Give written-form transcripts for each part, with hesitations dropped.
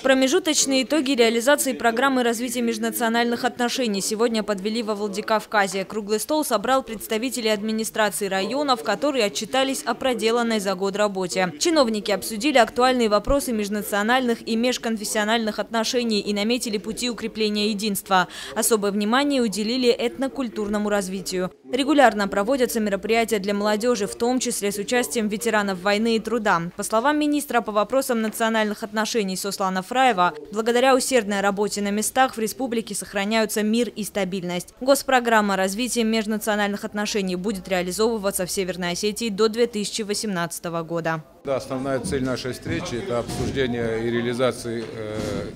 Промежуточные итоги реализации программы развития межнациональных отношений сегодня подвели во Владикавказе. Круглый стол собрал представителей администрации районов, которые отчитались о проделанной за год работе. Чиновники обсудили актуальные вопросы межнациональных и межконфессиональных отношений и наметили пути укрепления единства. Особое внимание уделили этнокультурному развитию. Регулярно проводятся мероприятия для молодежи, в том числе с участием ветеранов войны и труда. По словам министра по вопросам национальных отношений Сослана Фраева, благодаря усердной работе на местах в республике сохраняются мир и стабильность. Госпрограмма развития межнациональных отношений будет реализовываться в Северной Осетии до 2018 года. Да, основная цель нашей встречи – это обсуждение и реализации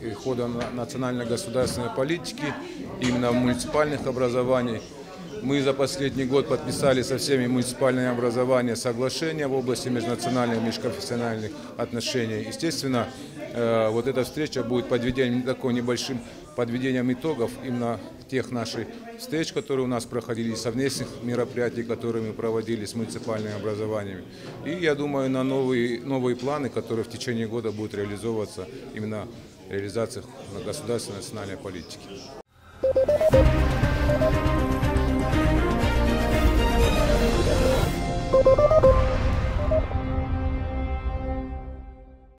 и хода национальной государственной политики именно муниципальных образований. Мы за последний год подписали со всеми муниципальными образованиями соглашения в области межнациональных и межконфессиональных отношений. Естественно, вот эта встреча будет небольшим подведением итогов именно тех наших встреч, которые у нас проходили, совместных мероприятий, которые мы проводили с муниципальными образованиями. И я думаю на новые планы, которые в течение года будут реализовываться именно в реализациях государственной национальной политики.